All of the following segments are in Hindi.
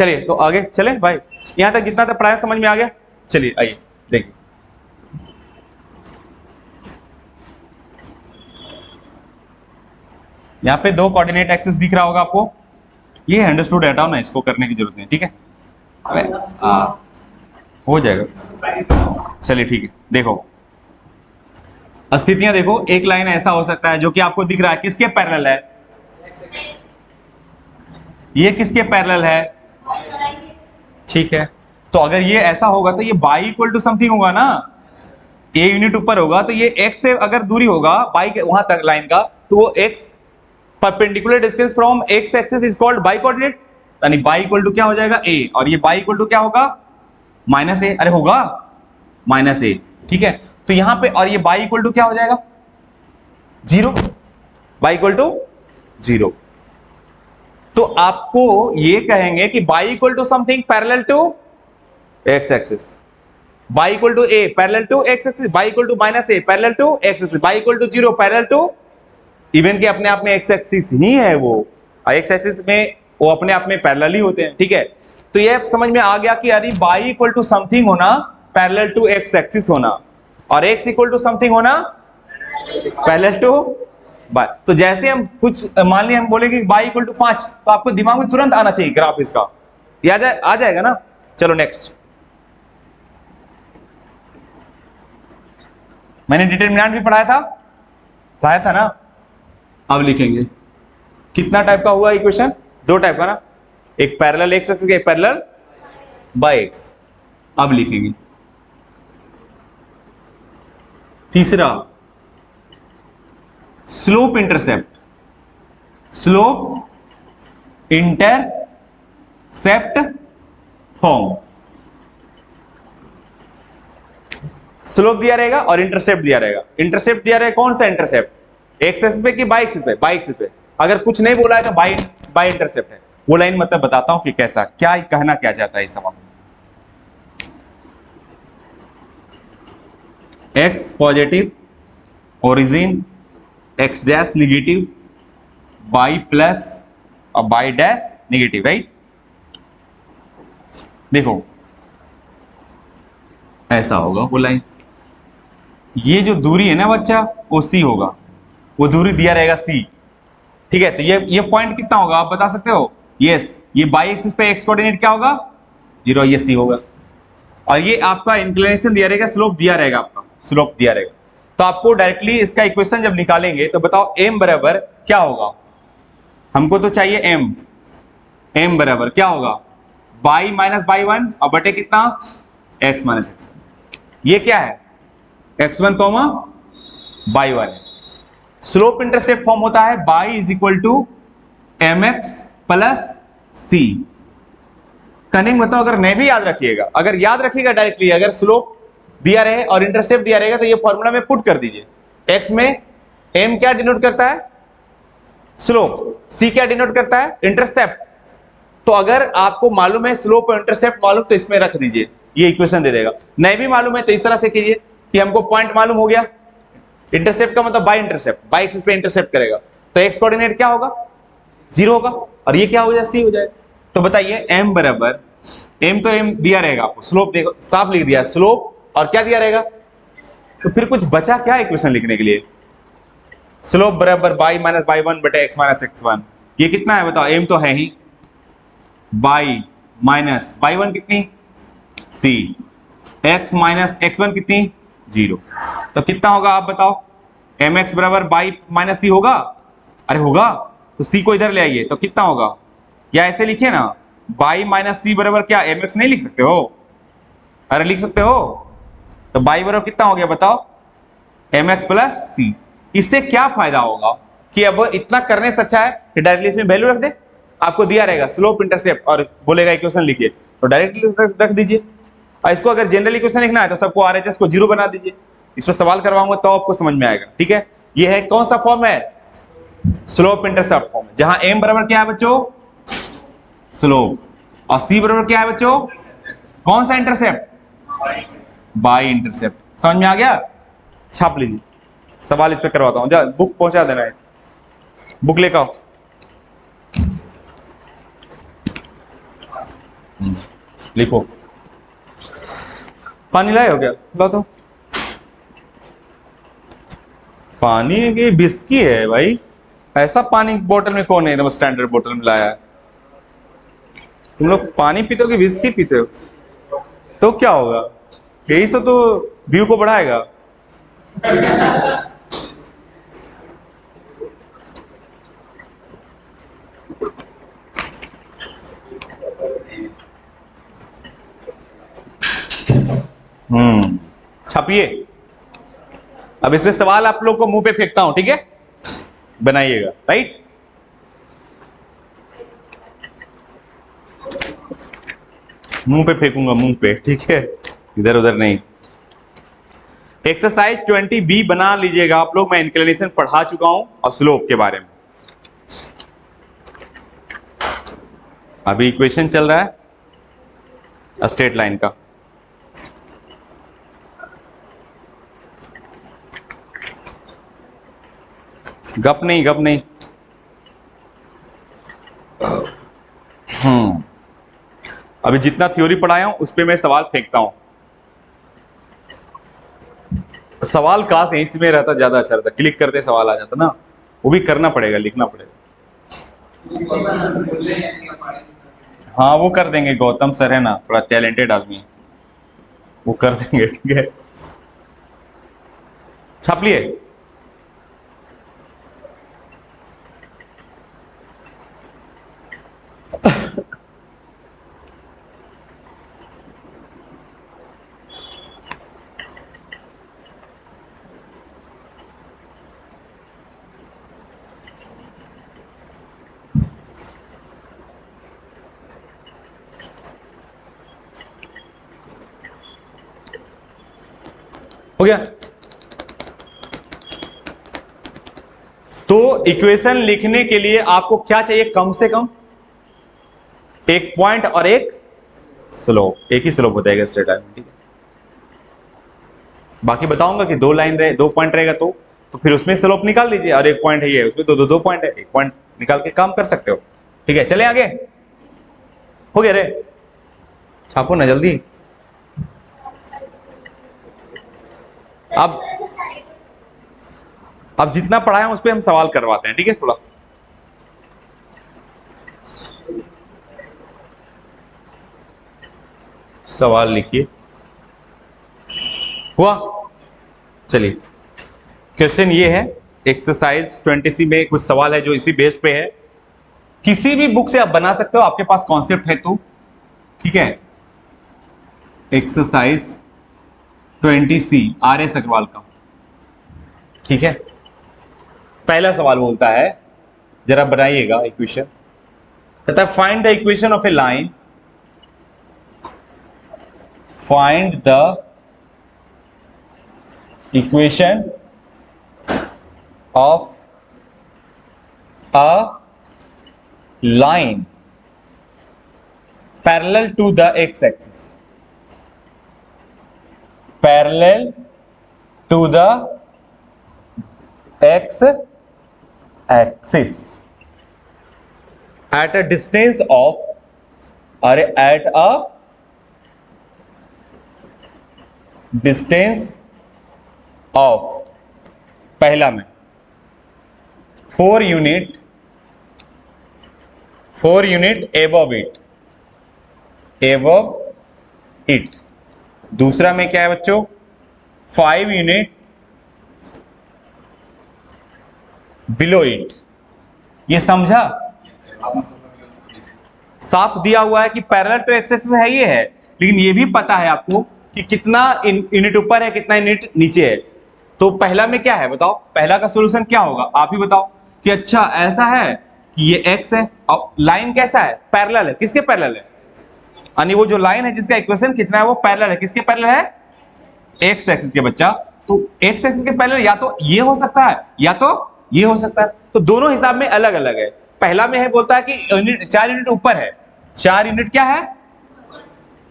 चलिए तो आगे चले भाई, यहां तक जितना तक पढ़ाया समझ में आ गया। चलिए आइए देखिए, यहाँ पे दो कोऑर्डिनेट एक्सिस दिख रहा होगा आपको, ये अंडरस्टूड, हटाओ ना, इसको करने की जरूरत नहीं, ठीक है। अरे हो जाएगा, चलिए ठीक है। देखो स्थितियां देखो, एक लाइन ऐसा हो सकता है जो कि आपको दिख रहा है किसके पैरेलल है, ये किसके पैरेलल है, ठीक है। तो अगर ये ऐसा होगा तो ये बाई इक्वल टू समथिंग होगा ना, ए यूनिट ऊपर होगा तो ये एक्स से अगर दूरी होगा बाई के वहां तक लाइन का, तो वो x perpendicular distance from x axis is called by coordinate, यानी बाई इक्वल टू क्या हो जाएगा ए, और ये बाई इक्वल टू क्या होगा माइनस ए, अरे होगा माइनस ए, ठीक है। तो यहां पे और ये बाई इक्वल टू क्या हो जाएगा zero, y equal to zero. तो आपको ये कहेंगे कि y equal to something parallel to x axis, y equal to a parallel to x axis, y equal to minus a parallel to x axis, y equal to zero parallel to, even के अपने आप में एक्स एक्सिस ही है वो, एक्स एक्सिस में वो अपने आप में पैरेलल ही होते हैं, ठीक है। तो ये समझ में आ गया कि अरे बाई इक्वल टू समथिंग होना पैरेलल टू एक्स एक्सिस होना, और एक्स इक्वल टू समथिंग होना पैरेलल टू बाय। तो जैसे हम कुछ मान लिया हम बोलेंगे बाई इक्वल टू 5, तो आपको दिमाग में तुरंत आना चाहिए ग्राफ इसका, ये आ जाएगा ना। चलो नेक्स्ट, मैंने डिटरमिनेंट भी पढ़ाया था ना। अब लिखेंगे कितना टाइप का हुआ इक्वेशन, दो टाइप का ना, एक पैरेलल एक्स एक्सिस, एक पैरेलल बाय एक्स। अब लिखेंगे तीसरा slope intercept, slope intercept form, slope दिया रहेगा और इंटरसेप्ट दिया रहेगा। इंटरसेप्ट दिया रहेगा, कौन सा इंटरसेप्ट, एक्स एक्सिस पे कि बाई एक्सिस पे, बाई एक्सिस पे। अगर कुछ नहीं बोला है तो बाई इंटरसेप्ट है। वो लाइन मतलब बताता हूं कि कैसा, क्या कहना क्या चाहता है इस सवाल में। X positive, origin x dash negative, by plus और बाई डैश निगेटिव, राइट। देखो ऐसा होगा वो लाइन, ये जो दूरी है ना बच्चा वो सी होगा, वो दूरी दिया रहेगा सी, ठीक है। तो ये पॉइंट कितना होगा आप बता सकते हो, यस, ये बाई एक्सिस पे एक्स कोऑर्डिनेट क्या होगा जीरो, ये सी होगा। और ये आपका इंक्लिनेशन दिया रहेगा, स्लोप दिया रहेगा, आपका स्लोप दिया रहेगा। तो आपको डायरेक्टली इसका इक्वेशन जब निकालेंगे तो बताओ एम बराबर क्या होगा, हमको तो चाहिए एम, एम बराबर क्या होगा बाई माइनस बाई वन और बटे कितना एक्स माइनस एक्स। ये क्या है x1 comma y one. Slope intercept form होता है y is equal to m x plus c. कनिंग बताओ, अगर नहीं भी याद रखिएगा, अगर याद रखिएगा डायरेक्टली, अगर स्लोप दिया रहे और इंटरसेप्ट दिया रहेगा तो ये फॉर्मूला में पुट कर दीजिए। x में m क्या डिनोट करता है स्लोप, c क्या डिनोट करता है इंटरसेप्ट। तो अगर आपको मालूम है स्लोप और इंटरसेप्ट मालूम तो इसमें रख दीजिए, ये इक्वेशन दे देगा। नहीं भी मालूम है तो इस तरह से कीजिए कि हमको पॉइंट मालूम हो गया, इंटरसेप्ट का मतलब बाई इंटरसेप्ट, बाई एक्सिस पे इंटरसेप्ट करेगा तो एक्स कोऑर्डिनेट क्या होगा जीरो होगा, और ये क्या हो जाए सी हो जाए। तो बताइए m बराबर, m तो m दिया रहेगा आपको, स्लोप देखो साफ लिख दिया स्लोप, और क्या दिया रहेगा, तो फिर कुछ बचा क्या इक्वेशन लिखने के लिए, स्लोप बराबर बाई माइनस बाई वन बटे एक्स माइनस एक्स वन। ये कितना है बताओ, m तो है ही, बाई माइनस बाई वन कितनी सी, एक्स माइनस एक्स वन कितनी जीरो। तो कितना होगा आप बताओ, एम एक्स बराबर बाई माइनस सी होगा, अरे होगा, तो सी को इधर ले आइए तो कितना होगा, या ऐसे लिखिए ना बाई माइनस सी बराबर क्या, एम एक्स नहीं लिख सकते हो, अरे लिख सकते हो। तो बाई बराबर कितना हो गया बताओ एम एक्स प्लस सी। इससे क्या फायदा होगा कि अब इतना करने से अच्छा है कि डायरेक्टली इसमें वैल्यू रख दे, आपको दिया रहेगा स्लोप इंटरसेप्ट और बोलेगा इक्वेशन लिखिए तो डायरेक्टली रख दीजिए। और इसको अगर जनरल इक्वेशन लिखना है तो सबको आरएचएस को जीरो बना दीजिए, इस पर सवाल करवाऊंगा तो आपको समझ में आएगा, ठीक है। ये है कौन सा फॉर्म है स्लोप इंटरसेप्ट फॉर्म, जहां m बराबर क्या है बच्चों स्लोप, और c बराबर क्या है बच्चों कौन सा इंटरसेप्ट बाई इंटरसेप्ट। समझ में आ गया, छाप लीजिए, सवाल इस पे करवाता हूं, जा बुक पहुंचा देना है, बुक लेकर आओ। लिखो। पानी लाए हो क्या? ला दो। पानी की बिस्की है भाई, ऐसा पानी बोतल में कौन है एकदम स्टैंडर्ड बोतल में लाया है? तुम लोग पानी पीते हो कि विस्की पीते हो? तो क्या होगा? यही सब तो व्यू को बढ़ाएगा। छापिए। अब इसमें सवाल आप लोग को मुंह पे फेंकता हूं, ठीक है? बनाइएगा, राइट? मुंह पे फेंकूंगा, मुंह पे, ठीक है? इधर उधर नहीं। एक्सरसाइज 20B बना लीजिएगा आप लोग। मैं इंक्लिनेशन पढ़ा चुका हूं और स्लोप के बारे में। अभी इक्वेशन चल रहा है स्ट्रेट लाइन का। गप नहीं, गप नहीं। अभी जितना थ्योरी पढ़ाया हूं उस पे मैं सवाल फेंकता हूं। सवाल काश यहीं में रहता ज्यादा अच्छा रहता, क्लिक करते सवाल आ जाता ना। वो भी करना पड़ेगा, लिखना पड़ेगा। हाँ वो कर देंगे, गौतम सर है ना, थोड़ा टैलेंटेड आदमी है, वो कर देंगे, ठीक है? छाप लिए? हो गया? तो इक्वेशन लिखने के लिए आपको क्या चाहिए? कम से कम एक पॉइंट और एक स्लोप। एक ही स्लोप होता है स्ट्रेट लाइन, ठीक है? बाकी बताऊंगा कि 2 लाइन रहे, 2 पॉइंट रहेगा तो फिर उसमें स्लोप निकाल लीजिए, और 1 पॉइंट है ये, उसमें तो 2 पॉइंट है, 1 पॉइंट निकाल के काम कर सकते हो, ठीक है? चले आगे। हो गया रे? छापो ना जल्दी। अब जितना पढ़ाया उस पर हम सवाल करवाते हैं, ठीक है? थोड़ा सवाल लिखिए। हुआ? चलिए, क्वेश्चन ये है, एक्सरसाइज 20C में कुछ सवाल है जो इसी बेस पे है। किसी भी बुक से आप बना सकते हो, आपके पास कॉन्सेप्ट है तो, ठीक है? एक्सरसाइज 20C RS अग्रवाल का, ठीक है? पहला सवाल बोलता है, जरा बनाइएगा इक्वेशन। कहता है find the equation of a line, find the equation of a line parallel to the x axis, parallel to the x axis at a distance of, अरे at a distance of, पहला में 4 यूनिट above it, दूसरा में क्या है बच्चों? 5 यूनिट बिलो इट। ये समझा? साफ दिया हुआ है कि पैरेलल टू एक्स एक्सिस है, ये है, लेकिन ये भी पता है आपको कि कितना यूनिट ऊपर है, कितना यूनिट नीचे है। तो पहला में क्या है बताओ? पहला का सॉल्यूशन क्या होगा? आप ही बताओ। कि अच्छा ऐसा है कि ये x है और लाइन कैसा है? पैरेलल है। किसके पैरेलल है? यानी वो जो लाइन है जिसका इक्वेशन कितना है वो पैरेलल है। किसके पैरेलल है? एक्स एक्सिस के बच्चा। तो एक्स एक्सिस के पैरेलल या तो ये हो सकता है या तो ये हो सकता है। तो दोनों हिसाब में अलग अलग है। पहला में है बोलता है कि 4 यूनिट ऊपर है। 4 यूनिट क्या है?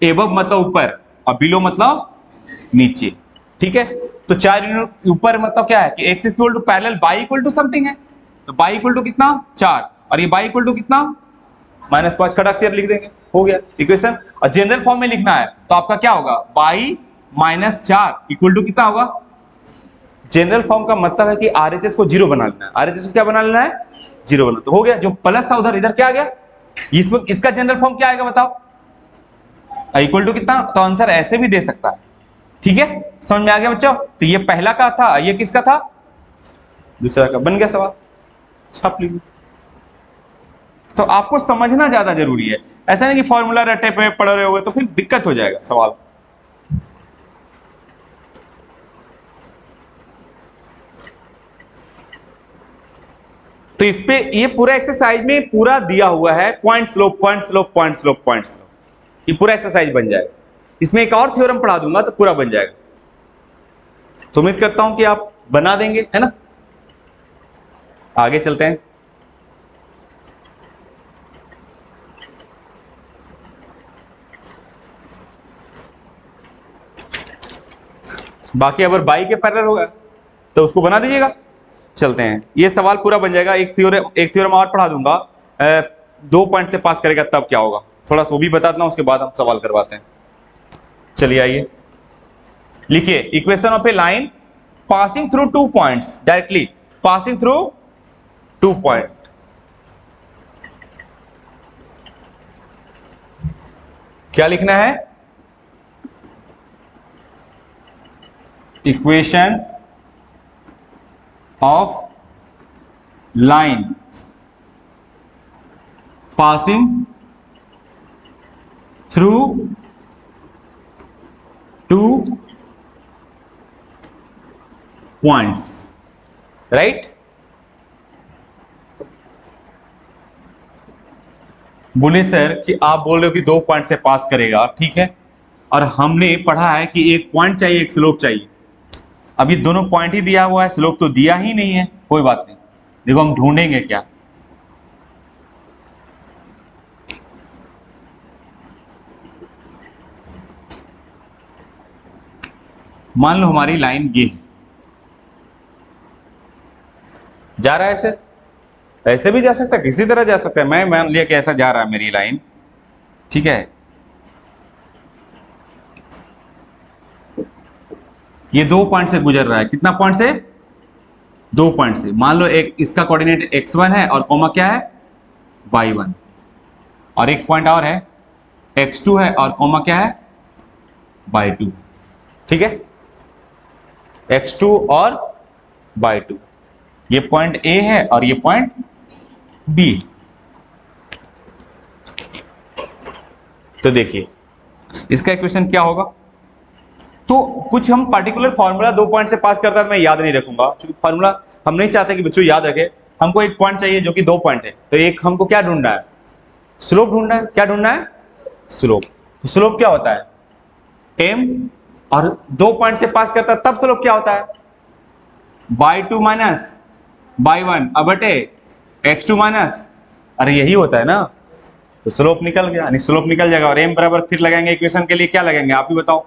एबव मतलब ऊपर और बिलो मतलब नीचे, ठीक है? तो 4 यूनिट ऊपर मतलब क्या है कि x equal to parallel y equal to something है। तो बाई इक्वल टू कितना? 4, और ये बाई इक्वल टू कितना? -5। खड़क से लिख देंगे हो गया इक्वेशन। और जनरल फॉर्म में लिखना है तो आपका क्या होगा, बाई माइनस 4 इक्वल टू कितना होगा। जनरल फॉर्म का मतलब है कि आरएचएस को जीरो बना लेना है, आरएचएस को क्या बना लेना है, जीरो बना। तो हो गया, जो प्लस था उधर इधर क्या आ गया, इसमें इसका जनरल फॉर्म क्या आएगा बताओ, इक्वल टू कितना। तो आंसर ऐसे भी दे सकता है, ठीक है, समझ में आ गया बच्चों। तो ये पहला का था, ये किसका था, दूसरा का। बन गया सवाल, छाप लीजिए। तो आपको समझना ज्यादा जरूरी है, ऐसा नहीं कि फॉर्मूला रटे पे पढ़ रहे होगे तो फिर दिक्कत हो जाएगा सवाल। तो इस पे ये पूरा एक्सरसाइज में पूरा दिया हुआ है, point slope point slope point slope point slope, ये पूरा एक्सरसाइज बन जाएगा। इसमें एक और थ्योरम पढ़ा दूंगा तो पूरा बन जाएगा। तो उम्मीद करता हूं कि आप बना देंगे, है ना। आगे चलते हैं। बाकी अगर बाई के पैरेलल होगा तो उसको बना दीजिएगा। चलते हैं, ये सवाल पूरा बन जाएगा। एक थ्योरम और पढ़ा दूंगा, 2 पॉइंट से पास करेगा तब क्या होगा, थोड़ा सा वो भी बता देना, उसके बाद हम सवाल करवाते हैं। चलिए आइए लिखिए, equation of a line passing through 2 points, directly passing through 2 point. क्या लिखना है, equation of line passing through 2 points, right. बोले सर कि आप बोल रहे हो कि 2 पॉइंट से पास करेगा, ठीक है, और हमने पढ़ा है कि एक पॉइंट चाहिए एक स्लोप चाहिए। अभी दोनों पॉइंट ही दिया हुआ है, स्लोप तो दिया ही नहीं है। कोई बात नहीं, देखो हम ढूंढेंगे क्या। मान लो हमारी लाइन ये जा रहा है, ऐसे ऐसे भी जा सकता है, किसी तरह जा सकता है। मैं मान लिया कि ऐसा जा रहा है मेरी लाइन, ठीक है। ये 2 पॉइंट से गुजर रहा है, कितना पॉइंट से, 2 पॉइंट से। मान लो एक इसका कोऑर्डिनेट x1 है और कॉमा क्या है, y1, और एक पॉइंट और है x2 है और कॉमा क्या है, y2, ठीक है, x2 और y2। ये पॉइंट A है और ये पॉइंट B। तो देखिए इसका इक्वेशन क्या होगा। तो कुछ हम पर्टिकुलर फॉर्मूला 2 पॉइंट से पास करता है, मैं याद नहीं रखूंगा क्योंकि फॉर्मूला हम नहीं चाहते कि बच्चों याद रखे। हमको एक पॉइंट चाहिए जो कि 2 पॉइंट है, तो एक हमको क्या ढूंढना है, स्लोप ढूंढना है। क्या ढूंढना है, स्लोप। तो स्लोप क्या होता है, m, और 2 पॉइंट से पास करता है तब स्लोप क्या होता है, y2 माइनस y1 अब बटे x2 माइनस, अरे यही होता है ना। तो स्लोप निकल गया, यानी स्लोप निकल जाएगा। और m बराबर फिर लगाएंगे इक्वेशन के लिए, क्या लगाएंगे आप ही बताओ,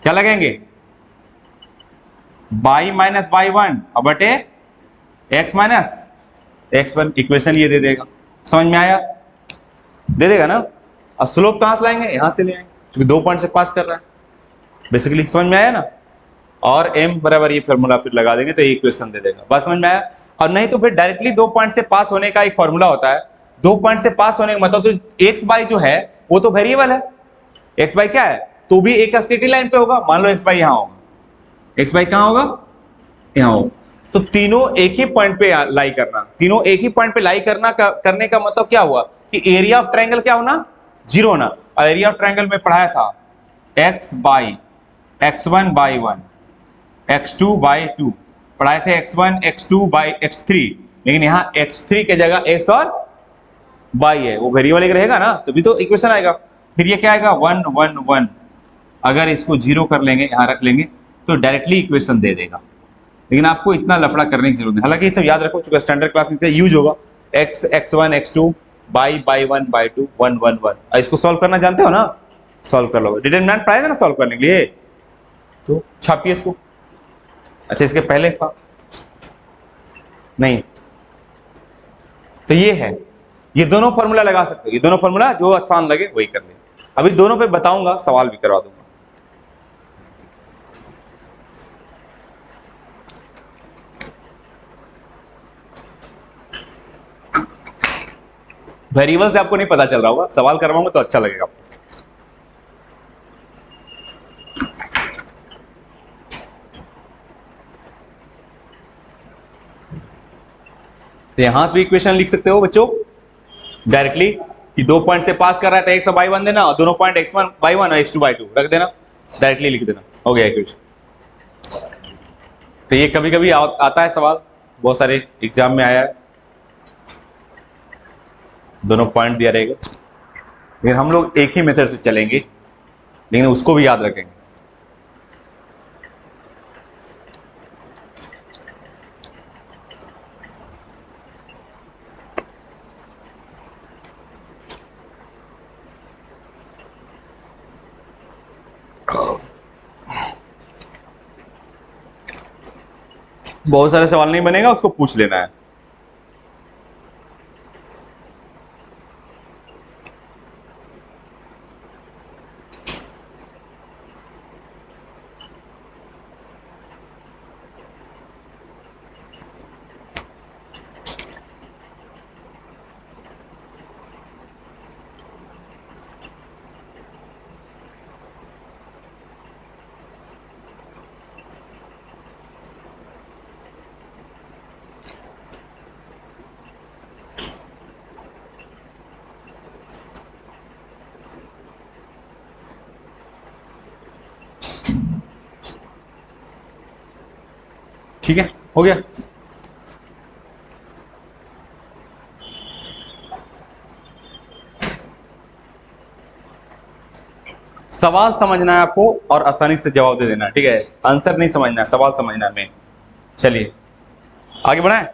क्या लगेंगे, y माइनस y1 अब बटे x माइनस x1। इक्वेशन ये दे देगा, समझ में आया, दे देगा ना। और स्लोप कहां से लाएंगे, यहां से ले आएंगे क्योंकि 2 पॉइंट से पास कर रहा है, बेसिकली समझ में आया ना। और m बराबर ये फॉर्मूला फिर लगा देंगे तो ये इक्वेशन दे देगा, बस समझ में आया। और नहीं तो फिर डायरेक्टली 2 पॉइंट से पास होने का एक फॉर्मूला होता है। 2 पॉइंट से पास होने का मतलब तो x बाई जो है वो तो वेरिएबल है, x बाई क्या है, तो भी एक स्ट्रेट लाइन पे होगा। मान लो x बाई यहां होगा, x बाई कहां होगा, यहां होगा। तो तीनों एक ही पॉइंट पे लाई करना, तीनों एक ही पॉइंट पे लाई करना करने का मतलब क्या हुआ कि एरिया ऑफ ट्रायंगल क्या होना, 0 होना। और एरिया ऑफ ट्रायंगल में पढ़ाया था x y x1 by 1 x2 by 2, पढ़ाए थे x1 x2 बाई x3, लेकिन यहाँ x3 के जगह x और y है, वो वेरिएबल एक रहेगा ना, तभी तो इक्वेशन आएगा। फिर ये क्या आएगा 1 1 1, अगर इसको 0 कर लेंगे यहाँ रख लेंगे तो डायरेक्टली इक्वेशन दे देगा। लेकिन आपको इतना लफड़ा करने की जरूरत नहीं, हालांकि ये सब याद रखो चूंकि स्टैंडर्ड क्लास में यूज होगा। x x1 x2 by 1 by 2 1 1 1, इसको सॉल्व करना जानते हो ना, सॉल्व कर लो। डिटरमिनेंट पढ़ाया था ना सॉल्व करने के लिए, तो छापिए इसको। अच्छा इसके पहले था नहीं, तो ये है ये दोनों फॉर्मूला लगा सकते हो, ये दोनों फॉर्मूला जो आसान लगे वही कर ले। अभी दोनों पे बताऊंगा, सवाल भी करवा दूंगा। वेरिएबल से आपको नहीं पता चल रहा होगा, सवाल करवाऊंगा तो अच्छा लगेगा आपको। तो यहां से भी इक्वेशन लिख सकते हो बच्चों डायरेक्टली कि 2 पॉइंट से पास कर रहा है तो x y1 देना और दोनों पॉइंट x1 y1 और x2 y2 रख देना, डायरेक्टली लिख देना, हो गया इक्वेशन। तो ये कभी कभी आता है सवाल, बहुत सारे एग्जाम में आया है, दोनों पॉइंट दिया रहेगा। लेकिन हम लोग एक ही मेथड से चलेंगे, लेकिन उसको भी याद रखेंगे। बहुत सारे सवाल नहीं बनेगा, उसको पूछ लेना है। ठीक है, हो गया। सवाल समझना है आपको और आसानी से जवाब दे देना, ठीक है, आंसर नहीं समझना है, सवाल समझना है मेन। चलिए आगे बढ़ाएं।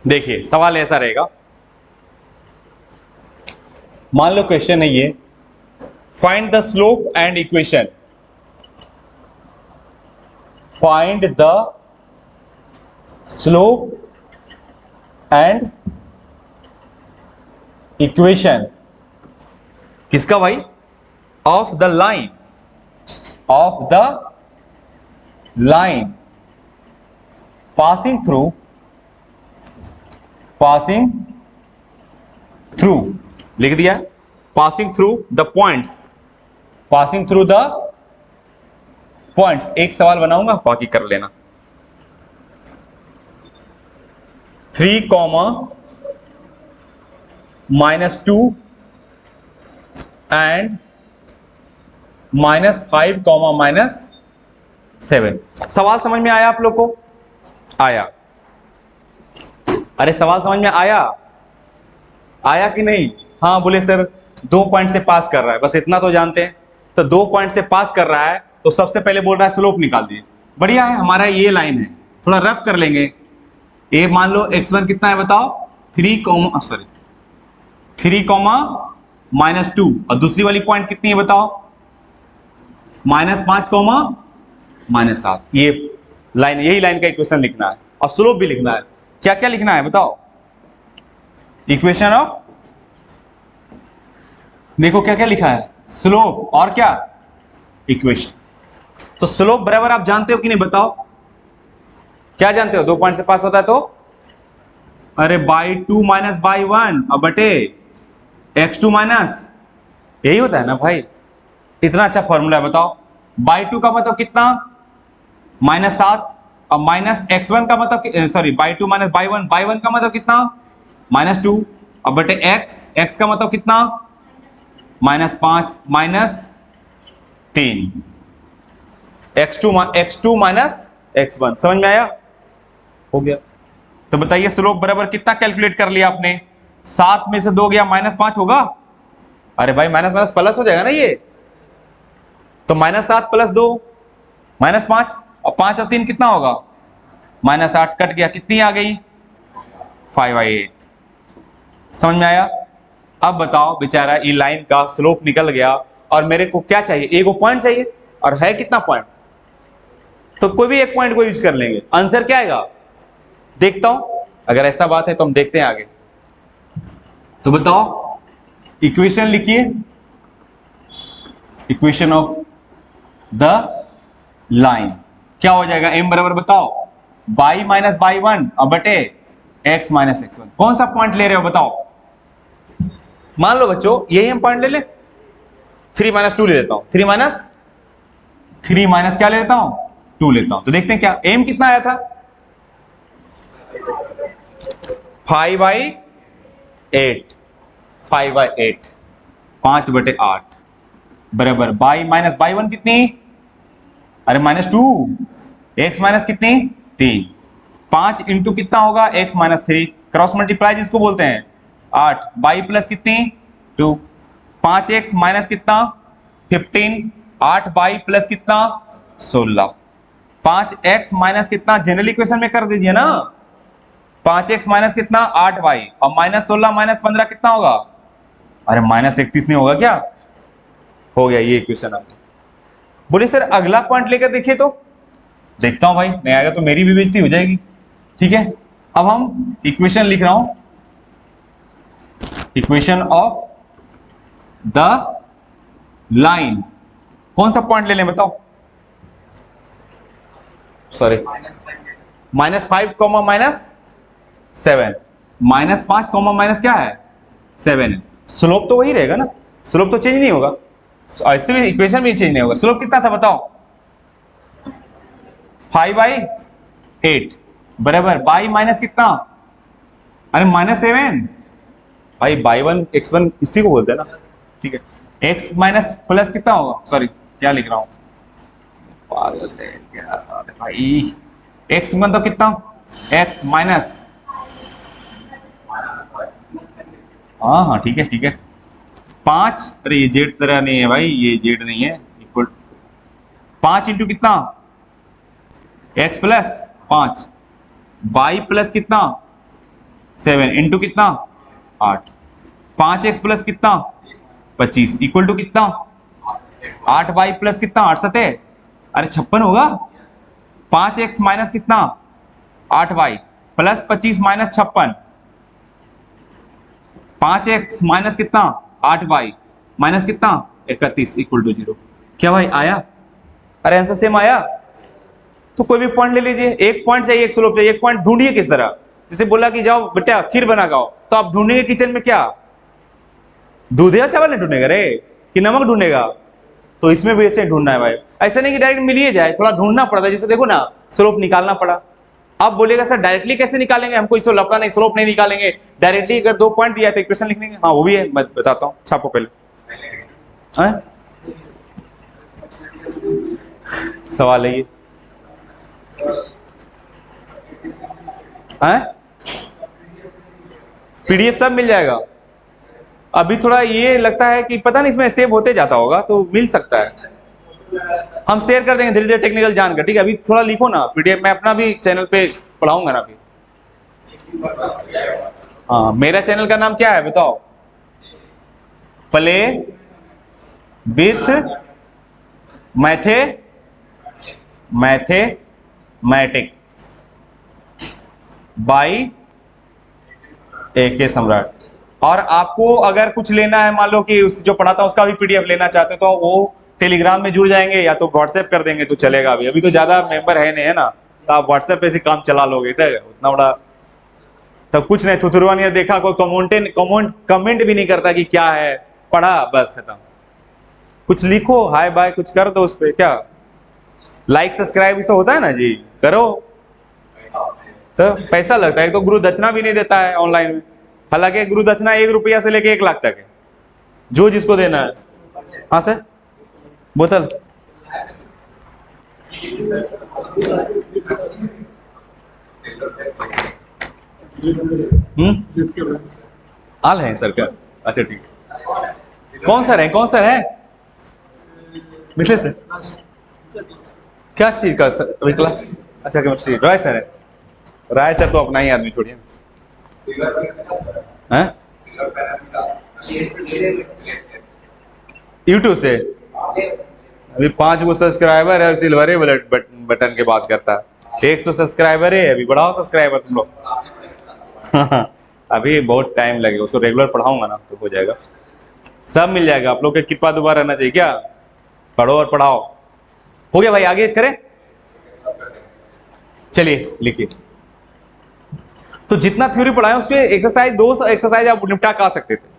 देखिए सवाल ऐसा रहेगा, मान लो क्वेश्चन है ये, find the slope and equation, find the slope and equation किसका भाई, of the line, of the line passing through, passing through लिख दिया, passing through the points, passing through the points. एक सवाल बनाऊंगा, बाकी कर लेना। 3, -2 एंड -5, -7। सवाल समझ में आया आप लोग को? आया? अरे सवाल समझ में आया? आया कि नहीं? हाँ बोले सर 2 पॉइंट से पास कर रहा है, बस इतना तो जानते हैं। तो 2 पॉइंट से पास कर रहा है तो सबसे पहले बोल रहा है स्लोप निकाल दिए। बढ़िया है, हमारा ये लाइन है, थोड़ा रफ कर लेंगे। ए मान लो x1 कितना है बताओ, 3, -2 और दूसरी वाली पॉइंट कितनी है बताओ, -5, -7। ये लाइन, यही लाइन का इक्वेशन लिखना है और स्लोप भी लिखना है। क्या क्या लिखना है बताओ, इक्वेशन ऑफ, देखो क्या क्या लिखा है, स्लोप और क्या, इक्वेशन। तो स्लोप बराबर आप जानते हो कि नहीं बताओ, क्या जानते हो? 2 पॉइंट से पास होता है तो अरे by2 - by1 और बटे x2 माइनस, यही होता है ना भाई। इतना अच्छा फॉर्मूला है बताओ। by2 का मतलब कितना, -7 और -x1 का मतलब सॉरी by2 - by1, by1 का मतलब कितना, -2 और बटे x का मतलब कितना, -5 -3, x2 माइनस x1। समझ में आया? हो गया। तो बताइए स्लोप बराबर कितना कैलकुलेट कर लिया आपने? 7 में से 2 गया, -5 होगा। अरे भाई माइनस माइनस प्लस हो जाएगा ना ये, तो -7 + 2 -5 और 5 और 3 कितना होगा, -8 कट गया, कितनी आ गई, 5/8। समझ में आया? अब बताओ बेचारा ये लाइन का स्लोप निकल गया और मेरे को क्या चाहिए, एक पॉइंट चाहिए, और है कितना पॉइंट, तो कोई भी एक पॉइंट को यूज कर लेंगे। आंसर क्या आएगा देखता हूं, अगर ऐसा बात है तो हम देखते हैं आगे। तो बताओ इक्वेशन लिखिए, इक्वेशन ऑफ द लाइन क्या हो जाएगा? m बराबर बताओ y माइनस बाई वन अब बटे x माइनस एक्स वन। कौन सा पॉइंट ले रहे हो बताओ? मान लो बच्चों यही हम पॉइंट ले ले, 3 माइनस 2 ले लेता हूं, 3 माइनस क्या ले लेता हूं? 2 लेता हूं। तो देखते हैं क्या m कितना आया था? 5/8, 5/8, 5/8 बराबर बाई माइनस बाई वन कितनी? अरे -2, x माइनस कितनी? 3। 5 इंटू कितना होगा? x माइनस 3, क्रॉस मल्टीप्लाई जिसको बोलते हैं 8, बाई प्लस कितनी? 2, 5x माइनस कितना? 15, 8 बाई प्लस कितना? 16, 5x माइनस कितना? जनरल इक्वेशन में कर दीजिए ना, 5x माइनस कितना? 8 बाई, और -16 माइनस 15 कितना होगा? अरे -31 नहीं होगा क्या? हो गया ये इक्वेशन आपकी। बोले सर अगला पॉइंट लेकर देखिए, तो देखता हूं भाई, नहीं आएगा तो मेरी भी बेइज्जती हो जाएगी। ठीक है, अब हम इक्वेशन लिख रहा हूं, इक्वेशन ऑफ द लाइन। कौन सा पॉइंट ले लें बताओ? सॉरी, -5 कॉमा -7, -5 कॉमा माइनस क्या है? 7 है। स्लोप तो वही रहेगा ना, स्लोप तो चेंज नहीं होगा, ऐसे भी इक्वेशन भी चेंज नहीं होगा। स्लोप कितना था बताओ? 5/8 बराबर बाई माइनस कितना? अरे -7 भाई, बाई वन x1 इसी को बोलते हैं ना। ठीक है, x माइनस प्लस कितना होगा? सॉरी क्या लिख रहा हूं, पागल है क्या भाई। x1 तो कितना? x माइनस, हाँ ठीक है ठीक है, 5, अरे ये जेड तरह नहीं है भाई, ये जेड नहीं है, इक्वल 5 इंटू कितना? x प्लस 5, बाई प्लस कितना? 7 इंटू कितना? 8, 5x प्लस कितना? 25 इक्वल टू कितना? 8 बाई प्लस कितना? 8 सते, अरे 56 होगा। 5x माइनस कितना? 8 by plus 25 minus 56, 5x minus कितना? 8 बाई माइनस कितना? 31 इक्वल टू 0। क्या भाई आया? अरे आंसर सेम आया। तो कोई भी पॉइंट ले लीजिए, एक पॉइंट चाहिए, एक स्लोप चाहिए, एक पॉइंट ढूंढिए किस तरह। जैसे बोला कि जाओ बेटा खीर बना खाओ, तो आप ढूंढेंगे किचन में क्या? दूध या चावल नहीं ढूंढेगा रे, कि नमक ढूंढेगा? तो इसमें भी ऐसे ढूंढना है भाई, ऐसा नहीं कि डायरेक्ट मिल ही जाए, थोड़ा ढूंढना पड़ता है। जैसे देखो ना, स्लोप निकालना पड़ा। आप बोलेगा सर डायरेक्टली कैसे निकालेंगे, हमको इसको लपड़ा नहीं, स्लोप नहीं निकालेंगे डायरेक्टली। अगर 2 पॉइंट दिया तो इक्वेशन लिख लेंगे। हाँ वो भी है, मैं बताता हूँ, छापो पहले। सवाल है ये, पीडीएफ सब मिल जाएगा। अभी थोड़ा ये लगता है कि पता नहीं इसमें सेव होते जाता होगा, तो मिल सकता है, हम शेयर कर देंगे धीरे धीरे टेक्निकल जानकर। ठीक है, अभी थोड़ा लिखो ना पीडीएफ, मैं अपना भी चैनल पे पढ़ाऊंगा ना अभी। हाँ मेरा चैनल का नाम क्या है बताओ? Play with mathematics by AK सम्राट। और आपको अगर कुछ लेना है, मान लो कि उस जो पढ़ाता है उसका भी पीडीएफ लेना चाहते हो, तो वो टेलीग्राम में जुड़ जाएंगे या तो व्हाट्सएप कर देंगे तो चलेगा। अभी तो ज्यादा मेंबर है नहीं है ना, तो आप व्हाट्सएप पे से काम चला लोगे। ठीक है, उतना बड़ा तब कुछ नहीं, थुथुरवा नहीं देखा, कोई कमेंट भी नहीं करता कि क्या है, पढ़ा बस खत्म। कुछ लिखो, हाय बाय कुछ कर दो उस पर, क्या लाइक सब्सक्राइब इसे होता है ना जी, करो। तो पैसा लगता है, तो गुरु दक्षिणा भी नहीं देता है ऑनलाइन में। हालांकि गुरु दक्षिणा 1 रुपया से लेके 1 लाख तक है, जो जिसको देना है। हाँ सर, बोतल हाल है सर क्या? अच्छा ठीक है, कौन सर है, कौन सर है? मिथिलेश सर, क्या चीज का सर अभी क्लास? अच्छा केमिस्ट्री, राय सर है। राय सर तो अपना ही आदमी, छोड़िए। यूट्यूब से अभी 5 गो सब्सक्राइबर है, सिल्वर बटन के बात करता है। 100 सब्सक्राइबर है, अभी बढ़ाओ सब्सक्राइबर तुम लोग। अभी बहुत टाइम लगेगा, उसको रेगुलर पढ़ाऊंगा ना तो हो जाएगा, सब मिल जाएगा। आप लोग के कृपा दोबारा रहना चाहिए क्या, पढ़ो और पढ़ाओ। हो गया भाई, आगे करें, चलिए लिखिए। तो जितना थ्योरी पढ़ाया उसके एक्सरसाइज 2 एक्सरसाइज आप निपटा कर आ सकते थे।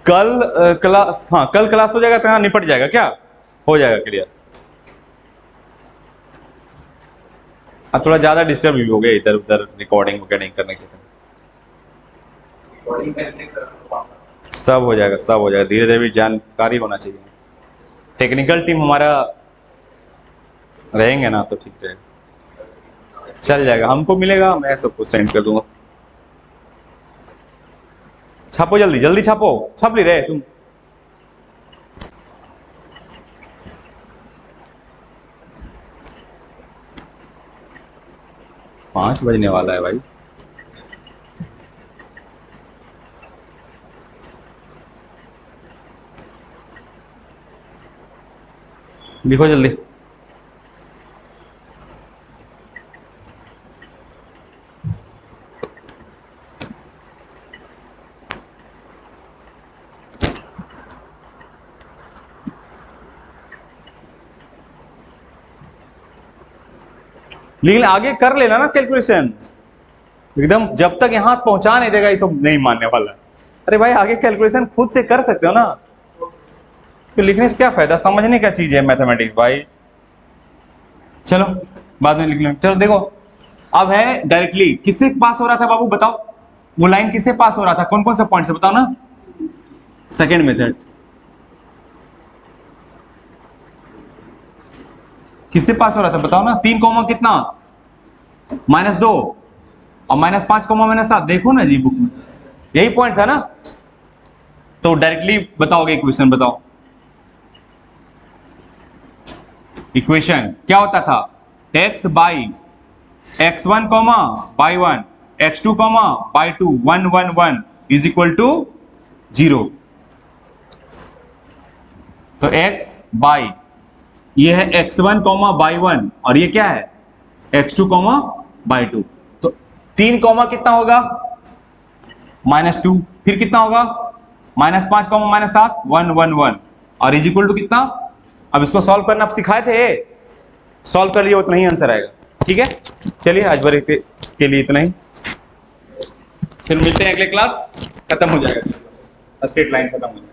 कल क्लास, हाँ कल क्लास हो जाएगा तो हाँ निपट जाएगा, क्या हो जाएगा क्लियर। अब थोड़ा ज्यादा डिस्टर्ब भी हो गया इधर उधर रिकॉर्डिंग वगैरह करने के चक्कर, सब हो जाएगा, सब हो जाएगा, धीरे धीरे भी जानकारी होना चाहिए। टेक्निकल टीम हमारा रहेंगे ना तो ठीक रहेगा, चल जाएगा, हमको मिलेगा, मैं सबको सेंड कर दूंगा। छापो जल्दी जल्दी छापो, छाप ले रहे तुम। पांच बजने वाला है भाई। लिखो जल्दी। लेकिन आगे कर लेना ना कैलकुलेशन, एकदम जब तक यहां पहुंचा नहीं देगा ये सब नहीं मानने वाला। अरे भाई आगे कैलकुलेशन खुद से कर सकते हो ना, तो लिखने से क्या फायदा, समझने क्या चीज है मैथमेटिक्स भाई। चलो बाद में लिख लेंगे। चलो देखो, अब है डायरेक्टली किससे पास हो रहा था बाबू बताओ, वो लाइन किससे पास हो रहा था, कौन कौन से पॉइंट से बताओ ना। सेकेंड मेथड किससे पास हो रहा था बताओ ना, 3 कॉमा कितना -2 और -5 कॉमा -7, देखो ना जी बुक में यही पॉइंट था ना। तो डायरेक्टली बताओगे इक्वेशन, बताओ इक्वेशन क्या होता था, x y x1 comma y 1 x2 comma y 2 1 1 1 is equal to 0। तो x बाई ये है x1 कॉमा बाई 1 और ये क्या है x2 कॉमा बाई 2। तो 3 कॉमा कितना होगा -2, फिर कितना होगा -5 कॉमा -7 1 1 1 और इज इक्वल टू कितना। अब इसको सॉल्व करना सिखाए थे, सॉल्व कर लिए उतना ही आंसर आएगा। ठीक है, चलिए आज भर के लिए इतना ही, फिर मिलते हैं अगले क्लास, खत्म हो जाएगा, स्ट्रेट लाइन खत्म हो जाएगा।